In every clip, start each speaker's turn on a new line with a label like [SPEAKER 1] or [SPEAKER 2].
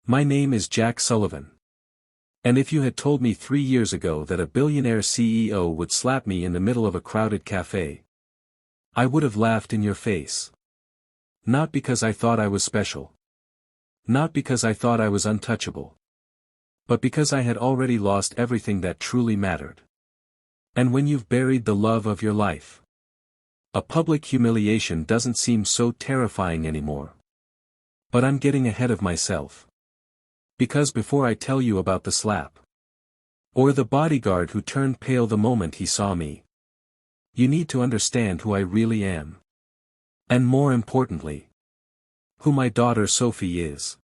[SPEAKER 1] My name is Jack Sullivan. And if you had told me 3 years ago that a billionaire CEO would slap me in the middle of a crowded cafe, I would have laughed in your face. Not because I thought I was special. Not because I thought I was untouchable. But because I had already lost everything that truly mattered. And when you've buried the love of your life, a public humiliation doesn't seem so terrifying anymore. But I'm getting ahead of myself. Because before I tell you about the slap, or the bodyguard who turned pale the moment he saw me, you need to understand who I really am. And more importantly, who my daughter Sophie is.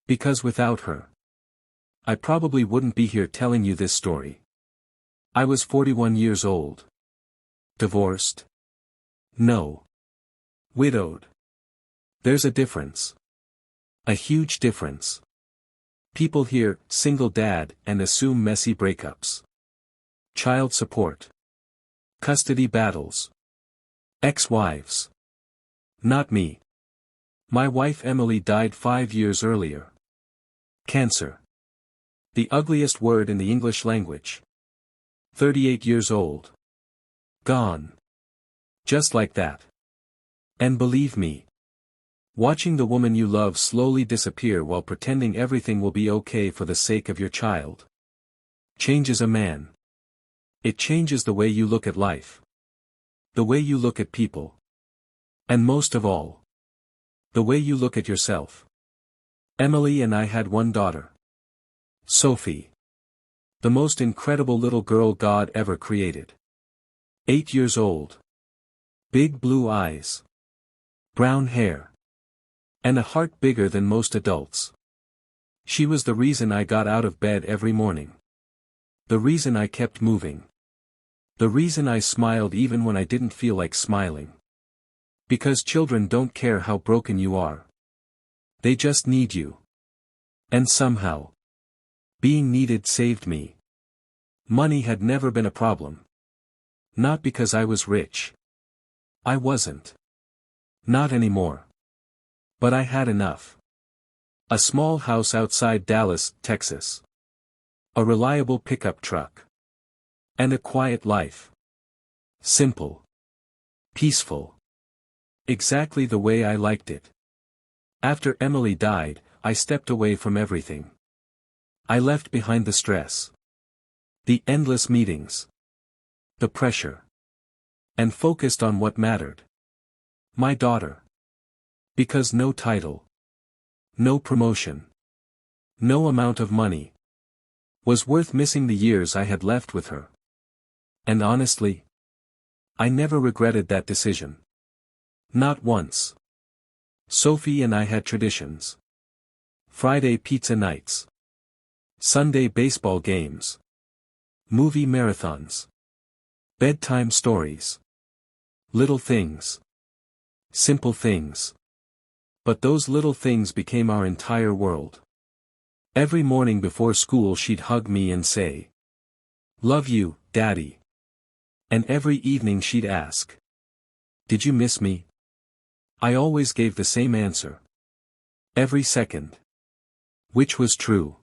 [SPEAKER 1] Because without her, I probably wouldn't be here telling you this story. I was 41 years old. Divorced? No. Widowed. There's a difference. A huge difference. People hear single dad and assume messy breakups. Child support. Custody battles. Ex-wives. Not me. My wife Emily died 5 years earlier. Cancer. The ugliest word in the English language. 38 years old. Gone. Just like that. And believe me, watching the woman you love slowly disappear while pretending everything will be okay for the sake of your child changes a man. It changes the way you look at life. The way you look at people. And most of all, the way you look at yourself. Emily and I had one daughter. Sophie. The most incredible little girl God ever created. 8 years old. Big blue eyes. Brown hair. And a heart bigger than most adults. She was the reason I got out of bed every morning. The reason I kept moving. The reason I smiled even when I didn't feel like smiling. Because children don't care how broken you are. They just need you. And somehow, being needed saved me. Money had never been a problem. Not because I was rich. I wasn't. Not anymore. But I had enough. A small house outside Dallas, Texas. A reliable pickup truck. And a quiet life. Simple. Peaceful. Exactly the way I liked it. After Emily died, I stepped away from everything. I left behind the stress. The endless meetings. The pressure. And focused on what mattered. My daughter. Because no title. No promotion. No amount of money. Was worth missing the years I had left with her. And honestly, I never regretted that decision. Not once. Sophie and I had traditions. Friday pizza nights. Sunday baseball games. Movie marathons. Bedtime stories. Little things. Simple things. But those little things became our entire world. Every morning before school she'd hug me and say, "Love you, Daddy." And every evening she'd ask, "Did you miss me?" I always gave the same answer. Every second. Which was true.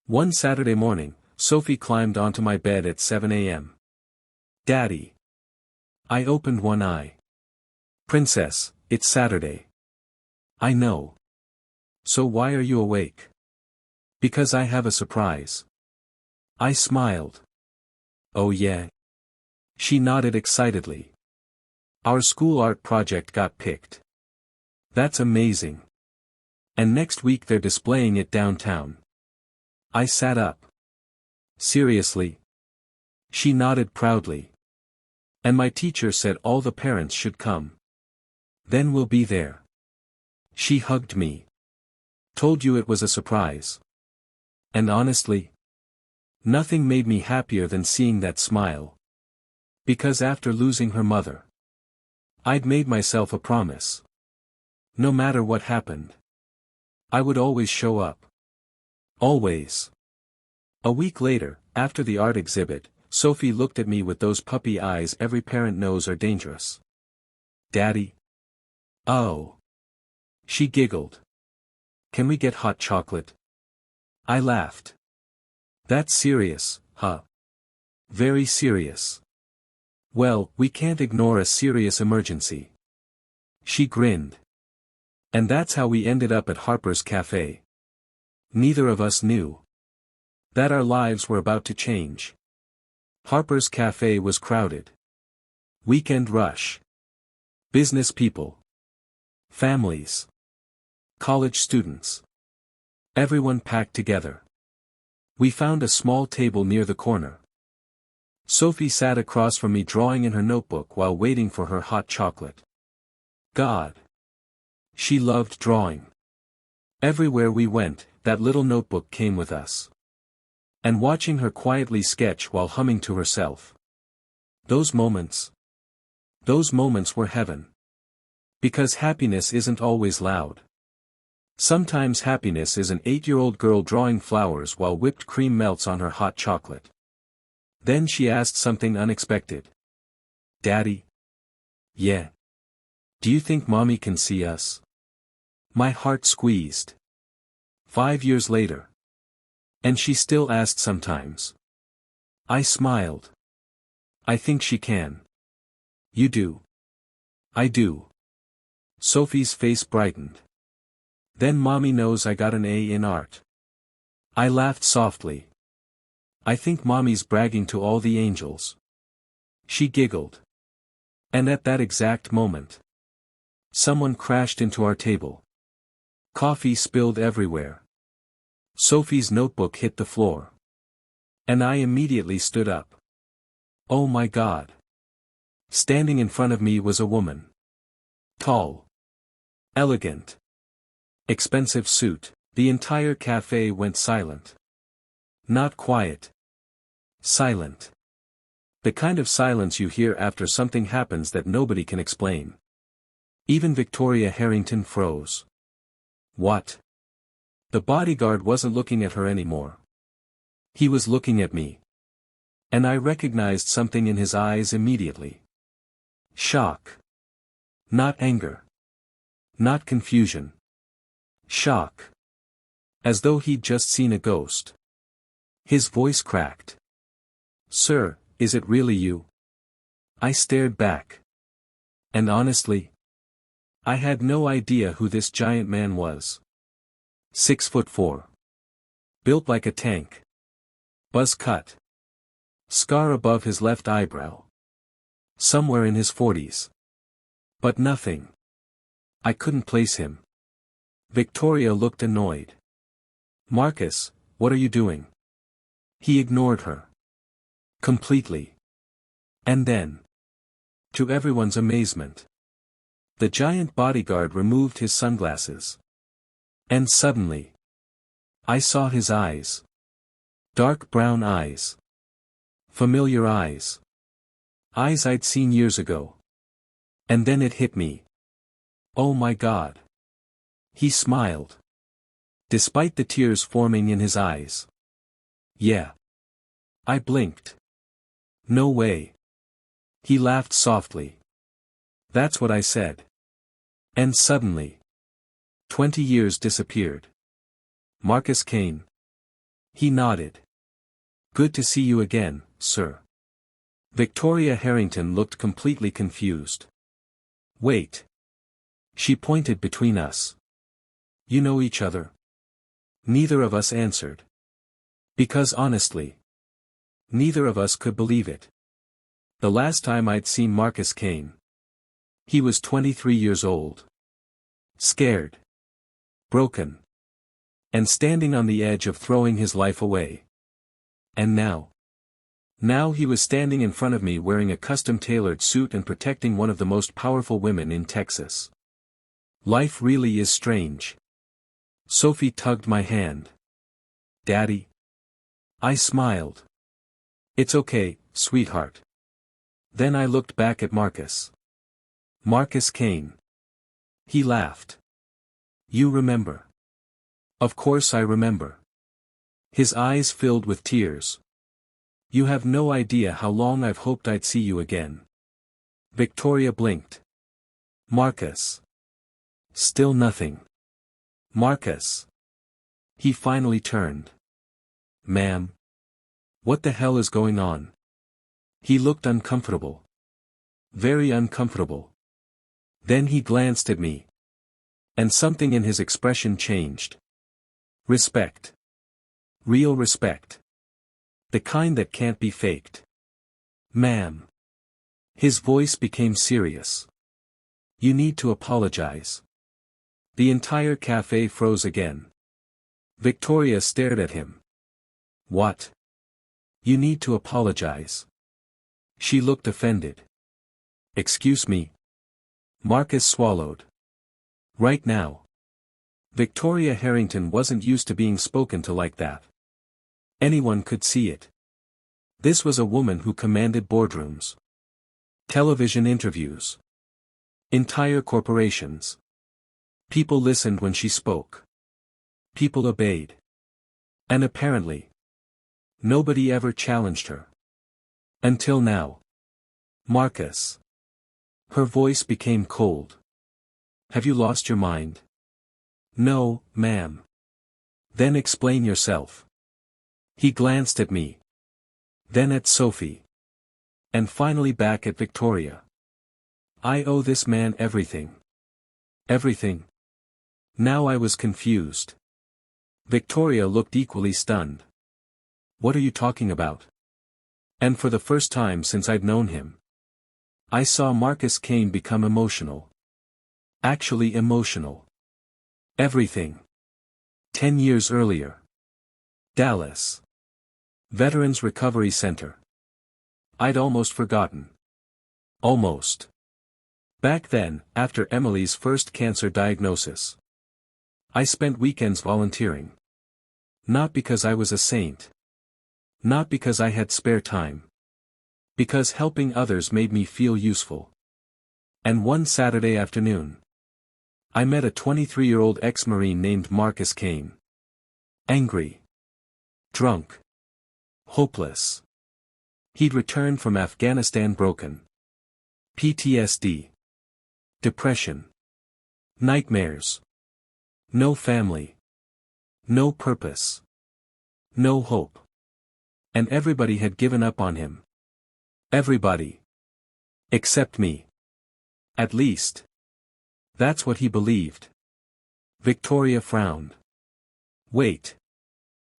[SPEAKER 1] One Saturday morning, Sophie climbed onto my bed at 7 a.m. "Daddy." I opened one eye. "Princess, it's Saturday." "I know. So why are you awake?" "Because I have a surprise." I smiled. "Oh yeah?" She nodded excitedly. "Our school art project got picked." "That's amazing. And next week they're displaying it downtown." I sat up. "Seriously?" She nodded proudly. "And my teacher said all the parents should come. Then we'll be there." She hugged me. "Told you it was a surprise." And honestly, nothing made me happier than seeing that smile. Because after losing her mother, I'd made myself a promise. No matter what happened, I would always show up. Always. A week later, after the art exhibit, Sophie looked at me with those puppy eyes every parent knows are dangerous. "Daddy?" "Oh." She giggled. Can we get hot chocolate? I laughed. That's serious, huh? Very serious. Well, we can't ignore a serious emergency. She grinned. And that's how we ended up at Harper's Café. Neither of us knew that our lives were about to change. Harper's Café was crowded. Weekend rush. Business people. Families. College students. Everyone packed together. We found a small table near the corner. Sophie sat across from me drawing in her notebook while waiting for her hot chocolate. God. She loved drawing. Everywhere we went, that little notebook came with us. And watching her quietly sketch while humming to herself. Those moments were heaven. Because happiness isn't always loud. Sometimes happiness is an 8-year-old girl drawing flowers while whipped cream melts on her hot chocolate. Then she asked something unexpected. Daddy? Yeah. Do you think Mommy can see us? My heart squeezed. 5 years later. And she still asked sometimes. I smiled. I think she can. You do. I do. Sophie's face brightened. Then Mommy knows I got an A in art. I laughed softly. I think Mommy's bragging to all the angels. She giggled. And at that exact moment, someone crashed into our table. Coffee spilled everywhere. Sophie's notebook hit the floor. And I immediately stood up. Oh my God. Standing in front of me was a woman. Tall. Elegant. Expensive suit. The entire cafe went silent. Not quiet. Silent. The kind of silence you hear after something happens that nobody can explain. Even Victoria Harrington froze. What? The bodyguard wasn't looking at her anymore. He was looking at me. And I recognized something in his eyes immediately. Shock. Not anger. Not confusion. Shock. As though he'd just seen a ghost. His voice cracked. Sir, is it really you? I stared back. And honestly, I had no idea who this giant man was. 6'4". Built like a tank. Buzz cut. Scar above his left eyebrow. Somewhere in his 40s. But nothing. I couldn't place him. Victoria looked annoyed. Marcus, what are you doing? He ignored her. Completely. And then, to everyone's amazement, the giant bodyguard removed his sunglasses. And suddenly, I saw his eyes. Dark brown eyes. Familiar eyes. Eyes I'd seen years ago. And then it hit me. Oh my God. He smiled. Despite the tears forming in his eyes. Yeah. I blinked. No way. He laughed softly. That's what I said. And suddenly, 20 years disappeared. Marcus Kane. He nodded. Good to see you again, sir. Victoria Harrington looked completely confused. Wait. She pointed between us. You know each other? Neither of us answered. Because honestly, neither of us could believe it. The last time I'd seen Marcus Kane, he was 23 years old. Scared. Broken. And standing on the edge of throwing his life away. And now he was standing in front of me wearing a custom-tailored suit and protecting one of the most powerful women in Texas. Life really is strange. Sophie tugged my hand. Daddy? I smiled. It's okay, sweetheart. Then I looked back at Marcus. Marcus Kane. He laughed. You remember? Of course I remember. His eyes filled with tears. You have no idea how long I've hoped I'd see you again. Victoria blinked. Marcus. Still nothing. Marcus. He finally turned. Ma'am. What the hell is going on? He looked uncomfortable. Very uncomfortable. Then he glanced at me. And something in his expression changed. Respect. Real respect. The kind that can't be faked. Ma'am. His voice became serious. You need to apologize. The entire cafe froze again. Victoria stared at him. What? You need to apologize. She looked offended. Excuse me. Marcus swallowed. Right now. Victoria Harrington wasn't used to being spoken to like that. Anyone could see it. This was a woman who commanded boardrooms. Television interviews. Entire corporations. People listened when she spoke. People obeyed. And apparently, nobody ever challenged her. Until now. Marcus. Her voice became cold. Have you lost your mind? No, ma'am. Then explain yourself. He glanced at me. Then at Sophie. And finally back at Victoria. I owe this man everything. Everything. Now I was confused. Victoria looked equally stunned. What are you talking about? And for the first time since I'd known him, I saw Marcus Kane become emotional. Actually emotional. Everything. 10 years earlier. Dallas. Veterans Recovery Center. I'd almost forgotten. Almost. Back then, after Emily's first cancer diagnosis, I spent weekends volunteering. Not because I was a saint. Not because I had spare time. Because helping others made me feel useful. And one Saturday afternoon, I met a 23-year-old ex-Marine named Marcus Kane. Angry. Drunk. Hopeless. He'd returned from Afghanistan broken. PTSD. Depression. Nightmares. No family. No purpose. No hope. And everybody had given up on him. Everybody. Except me. At least. That's what he believed. Victoria frowned. Wait.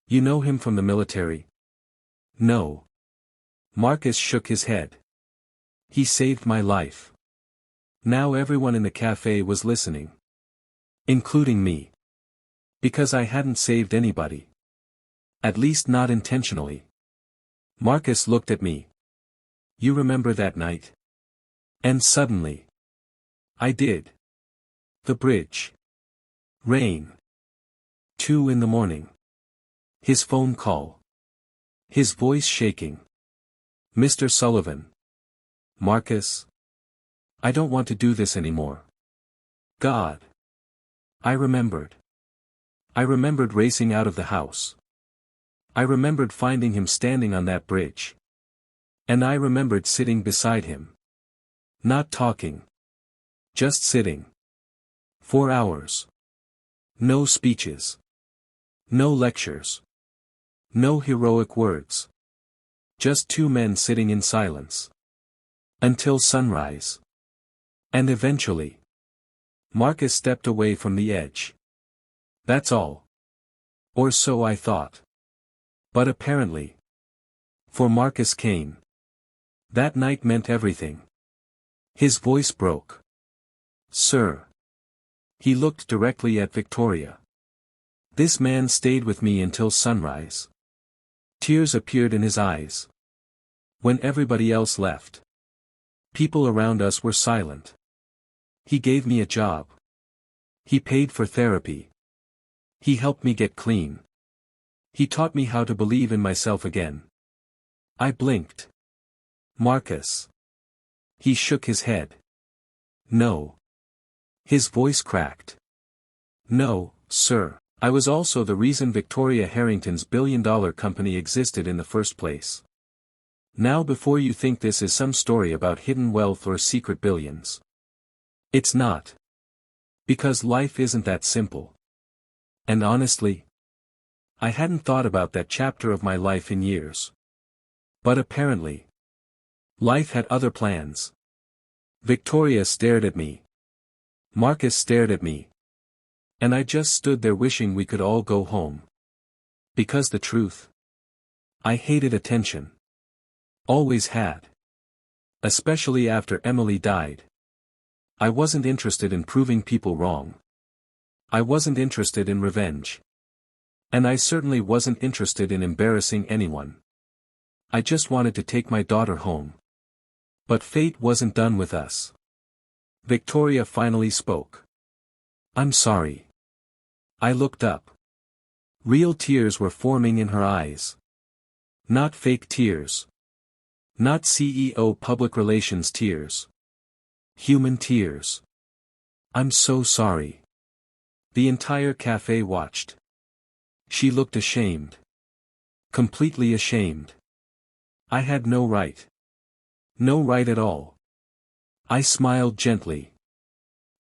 [SPEAKER 1] You know him from the military? No. Marcus shook his head. He saved my life. Now everyone in the cafe was listening. Including me. Because I hadn't saved anybody. At least not intentionally. Marcus looked at me. You remember that night? And suddenly. I did. The bridge. Rain. 2 a.m. His phone call. His voice shaking. Mr. Sullivan. Marcus. I don't want to do this anymore. God. I remembered. I remembered racing out of the house. I remembered finding him standing on that bridge. And I remembered sitting beside him. Not talking. Just sitting. 4 hours. No speeches. No lectures. No heroic words. Just 2 men sitting in silence. Until sunrise. And eventually. Marcus stepped away from the edge. That's all. Or so I thought. But apparently. For Marcus Kane. That night meant everything. His voice broke. Sir. He looked directly at Victoria. This man stayed with me until sunrise. Tears appeared in his eyes. When everybody else left. People around us were silent. He gave me a job. He paid for therapy. He helped me get clean. He taught me how to believe in myself again. I blinked. Marcus. He shook his head. No. His voice cracked. No, sir. I was also the reason Victoria Harrington's billion-dollar company existed in the first place. Now before you think this is some story about hidden wealth or secret billions. It's not. Because life isn't that simple. And honestly, I hadn't thought about that chapter of my life in years. But apparently, life had other plans. Victoria stared at me. Marcus stared at me. And I just stood there wishing we could all go home. Because the truth, I hated attention. Always had. Especially after Emily died. I wasn't interested in proving people wrong. I wasn't interested in revenge. And I certainly wasn't interested in embarrassing anyone. I just wanted to take my daughter home. But fate wasn't done with us. Victoria finally spoke. I'm sorry. I looked up. Real tears were forming in her eyes. Not fake tears. Not CEO public relations tears. Human tears. I'm so sorry. The entire cafe watched. She looked ashamed. Completely ashamed. I had no right. No right at all. I smiled gently.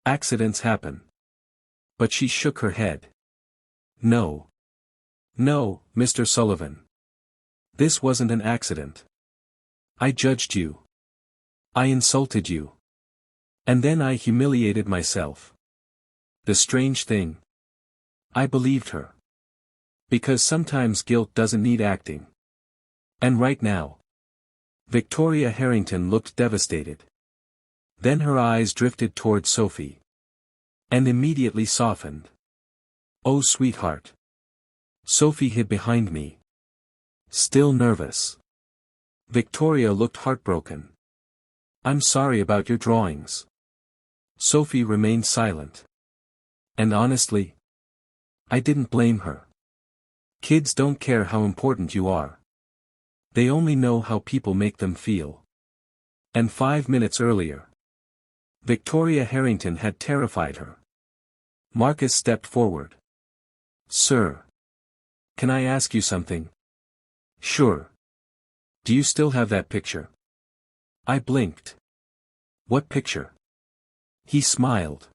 [SPEAKER 1] Accidents happen. But she shook her head. No. No, Mr. Sullivan. This wasn't an accident. I judged you. I insulted you. And then I humiliated myself. The strange thing. I believed her. Because sometimes guilt doesn't need acting. And right now. Victoria Harrington looked devastated. Then her eyes drifted toward Sophie. And immediately softened. Oh sweetheart. Sophie hid behind me. Still nervous. Victoria looked heartbroken. I'm sorry about your drawings. Sophie remained silent. And honestly, I didn't blame her. Kids don't care how important you are. They only know how people make them feel. And 5 minutes earlier, Victoria Harrington had terrified her. Marcus stepped forward. Sir. Can I ask you something? Sure. Do you still have that picture? I blinked. What picture? He smiled.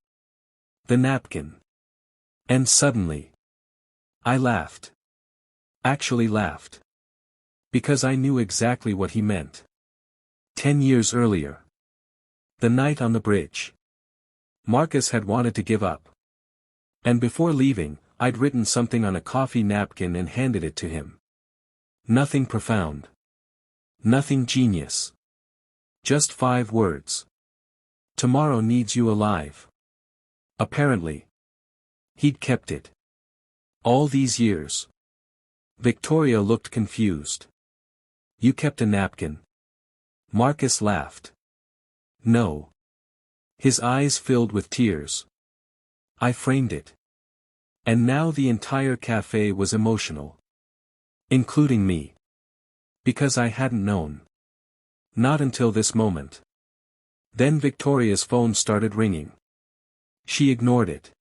[SPEAKER 1] The napkin. And suddenly, I laughed. Actually laughed. Because I knew exactly what he meant. 10 years earlier. The night on the bridge. Marcus had wanted to give up. And before leaving, I'd written something on a coffee napkin and handed it to him. Nothing profound. Nothing genius. Just 5 words. Tomorrow needs you alive. Apparently. He'd kept it. All these years. Victoria looked confused. You kept a napkin? Marcus laughed. No. His eyes filled with tears. I framed it. And now the entire cafe was emotional. Including me. Because I hadn't known. Not until this moment. Then Victoria's phone started ringing. She ignored it.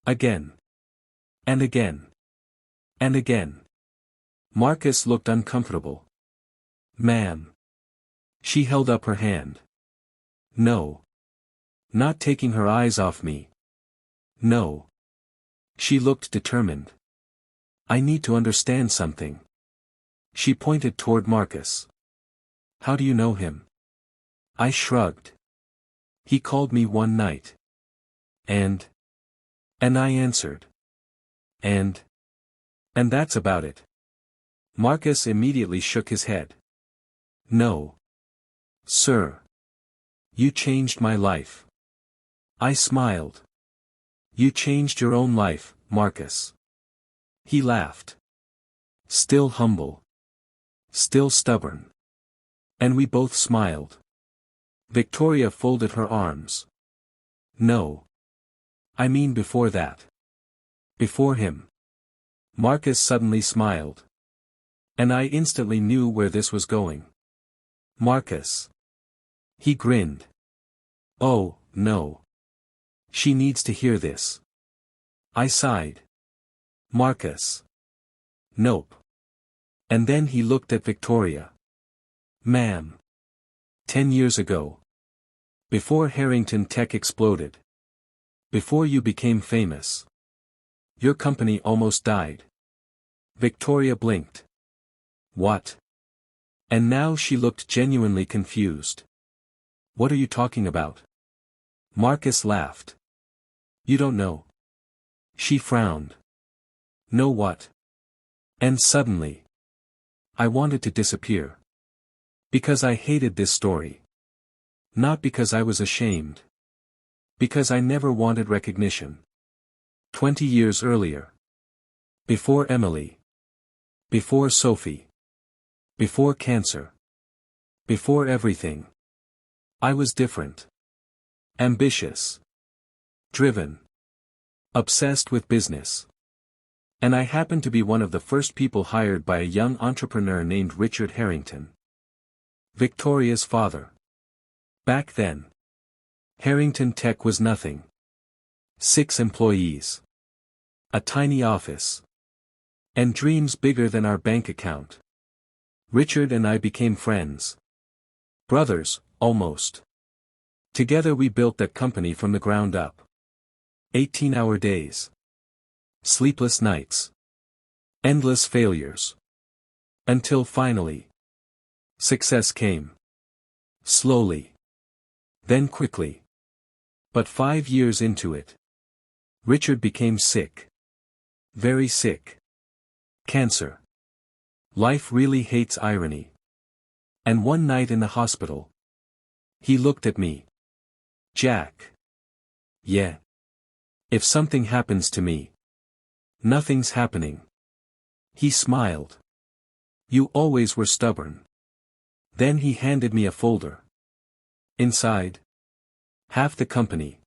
[SPEAKER 1] Again. And again. And again. Marcus looked uncomfortable. Ma'am. She held up her hand. No. Not taking her eyes off me. No. She looked determined. I need to understand something. She pointed toward Marcus. How do you know him? I shrugged. He called me one night. And I answered. And that's about it. Marcus immediately shook his head. No. Sir. You changed my life. I smiled. You changed your own life, Marcus. He laughed. Still humble. Still stubborn. And we both smiled. Victoria folded her arms. No. I mean before that. Before him. Marcus suddenly smiled. And I instantly knew where this was going. Marcus. He grinned. Oh, no. She needs to hear this. I sighed. Marcus. Nope. And then he looked at Victoria. Ma'am. 10 years ago. Before Harrington Tech exploded. Before you became famous. Your company almost died. Victoria blinked. What? And now she looked genuinely confused. What are you talking about? Marcus laughed. You don't know. She frowned. Know what? And suddenly, I wanted to disappear. Because I hated this story. Not because I was ashamed. Because I never wanted recognition. 20 years earlier. Before Emily. Before Sophie. Before cancer. Before everything. I was different. Ambitious. Driven. Obsessed with business. And I happened to be one of the first people hired by a young entrepreneur named Richard Harrington. Victoria's father. Back then. Harrington Tech was nothing. 6 employees. A tiny office. And dreams bigger than our bank account. Richard and I became friends. Brothers, almost. Together we built that company from the ground up. 18-hour days. Sleepless nights. Endless failures. Until finally. Success came. Slowly. Then quickly. But 5 years into it. Richard became sick. Very sick. Cancer. Life really hates irony. And one night in the hospital. He looked at me. Jack. Yeah. If something happens to me. Nothing's happening. He smiled. You always were stubborn. Then he handed me a folder. Inside. Half the company.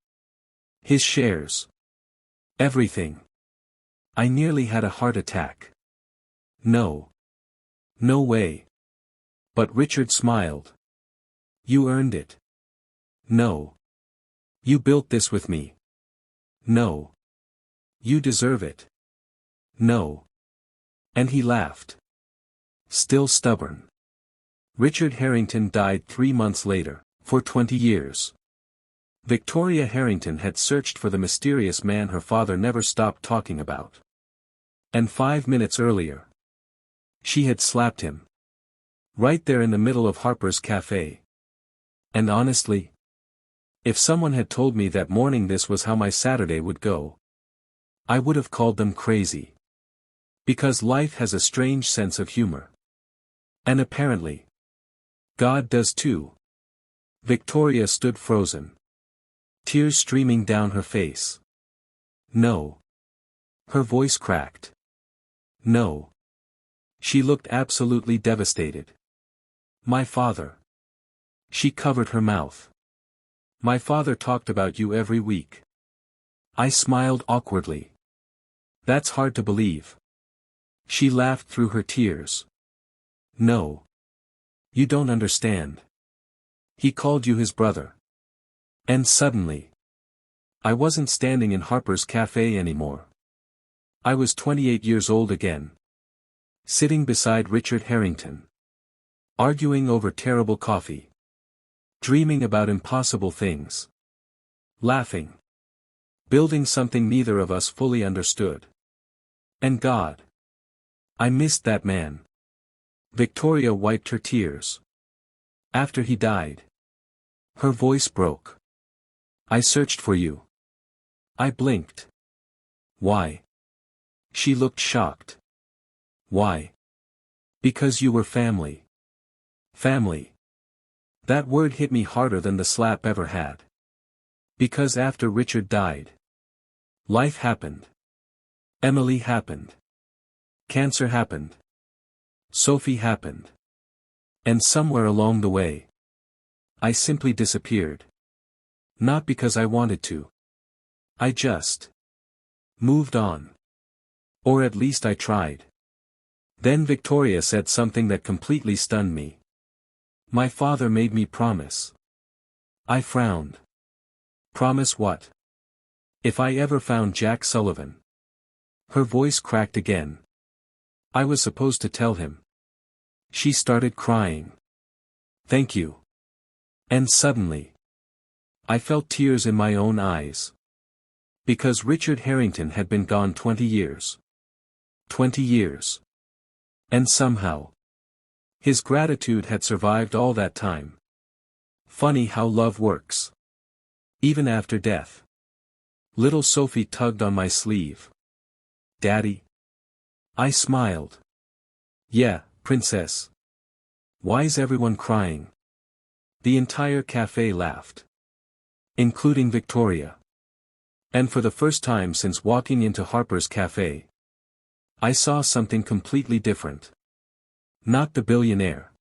[SPEAKER 1] His shares. Everything. I nearly had a heart attack. No. No way. But Richard smiled. You earned it. No. You built this with me. No. You deserve it. No. And he laughed. Still stubborn. Richard Harrington died 3 months later. For 20 years. Victoria Harrington had searched for the mysterious man her father never stopped talking about. And 5 minutes earlier. She had slapped him. Right there in the middle of Harper's Café. And honestly. If someone had told me that morning this was how my Saturday would go. I would have called them crazy. Because life has a strange sense of humor. And apparently. God does too. Victoria stood frozen. Tears streaming down her face. No. Her voice cracked. No. She looked absolutely devastated. My father. She covered her mouth. My father talked about you every week. I smiled awkwardly. That's hard to believe. She laughed through her tears. No. You don't understand. He called you his brother. And suddenly. I wasn't standing in Harper's Café anymore. I was 28 years old again. Sitting beside Richard Harrington. Arguing over terrible coffee. Dreaming about impossible things. Laughing. Building something neither of us fully understood. And God. I missed that man. Victoria wiped her tears. After he died. Her voice broke. I searched for you. I blinked. Why? She looked shocked. Why? Because you were family. Family. That word hit me harder than the slap ever had. Because after Richard died. Life happened. Emily happened. Cancer happened. Sophie happened. And somewhere along the way. I simply disappeared. Not because I wanted to. I just moved on. Or at least I tried. Then Victoria said something that completely stunned me. My father made me promise. I frowned. Promise what? If I ever found Jack Sullivan. Her voice cracked again. I was supposed to tell him. She started crying. Thank you. And suddenly. I felt tears in my own eyes. Because Richard Harrington had been gone 20 years. 20 years. And somehow, his gratitude had survived all that time. Funny how love works. Even after death. Little Sophie tugged on my sleeve. Daddy? I smiled. Yeah, princess. Why's everyone crying? The entire cafe laughed. Including Victoria. And for the first time since walking into Harper's Café, I saw something completely different. Not the billionaire.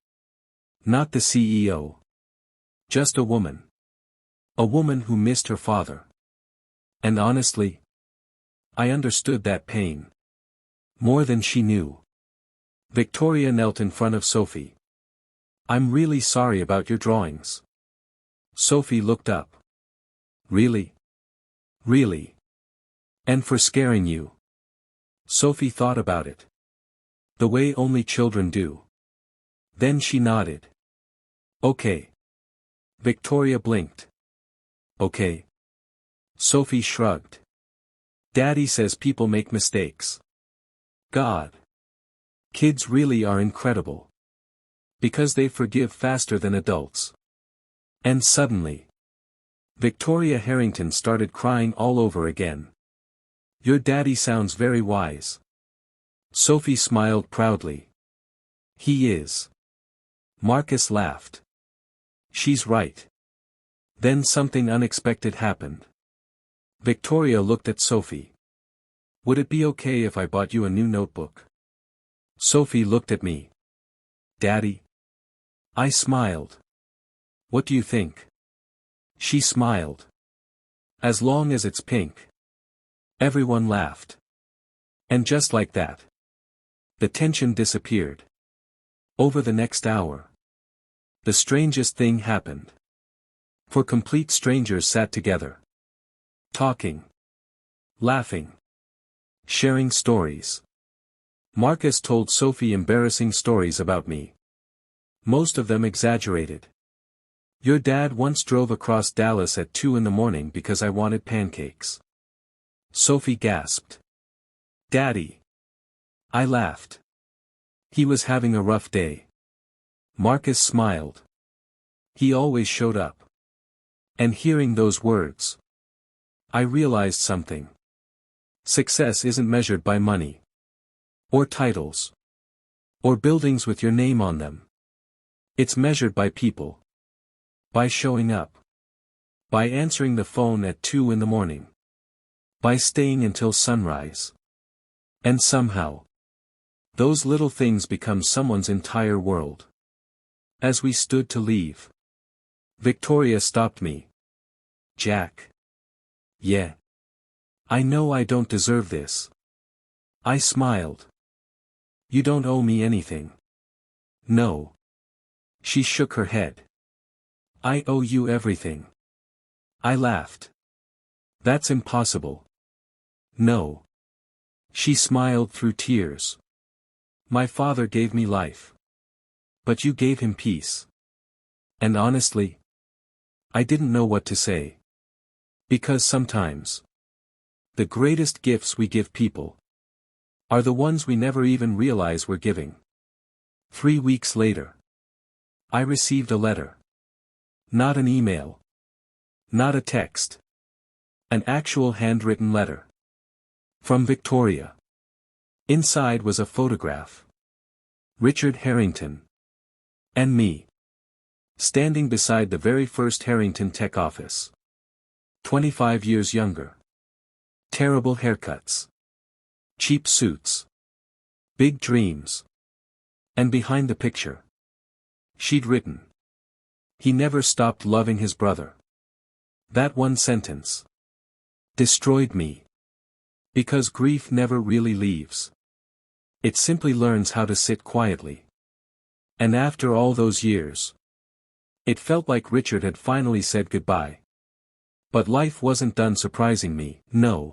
[SPEAKER 1] Not the CEO. Just a woman. A woman who missed her father. And honestly, I understood that pain. More than she knew. Victoria knelt in front of Sophie. I'm really sorry about your drawings. Sophie looked up. Really? Really? And for scaring you? Sophie thought about it. The way only children do. Then she nodded. Okay. Victoria blinked. Okay. Sophie shrugged. Daddy says people make mistakes. God. Kids really are incredible. Because they forgive faster than adults. And suddenly, Victoria Harrington started crying all over again. Your daddy sounds very wise. Sophie smiled proudly. He is. Marcus laughed. She's right. Then something unexpected happened. Victoria looked at Sophie. Would it be okay if I bought you a new notebook? Sophie looked at me. Daddy? I smiled. What do you think? She smiled. As long as it's pink. Everyone laughed. And just like that, the tension disappeared. Over the next hour, the strangest thing happened. For complete strangers sat together. Talking. Laughing. Sharing stories. Marcus told Sophie embarrassing stories about me. Most of them exaggerated. Your dad once drove across Dallas at 2 in the morning because I wanted pancakes. Sophie gasped. Daddy. I laughed. He was having a rough day. Marcus smiled. He always showed up. And hearing those words, I realized something. Success isn't measured by money. Or titles. Or buildings with your name on them. It's measured by people. By showing up. By answering the phone at 2 in the morning. By staying until sunrise. And somehow, those little things become someone's entire world. As we stood to leave, Victoria stopped me. Jack. Yeah. I know I don't deserve this. I smiled. You don't owe me anything. No. She shook her head. I owe you everything. I laughed. That's impossible. No. She smiled through tears. My father gave me life. But you gave him peace. And honestly, I didn't know what to say. Because sometimes, the greatest gifts we give people are the ones we never even realize we're giving. 3 weeks later, I received a letter. Not an email. Not a text. An actual handwritten letter. From Victoria. Inside was a photograph. Richard Harrington. And me. Standing beside the very first Harrington tech office. 25 years younger. Terrible haircuts. Cheap suits. Big dreams. And behind the picture, she'd written. He never stopped loving his brother. That one sentence destroyed me. Because grief never really leaves. It simply learns how to sit quietly. And after all those years, it felt like Richard had finally said goodbye. But life wasn't done surprising me, no.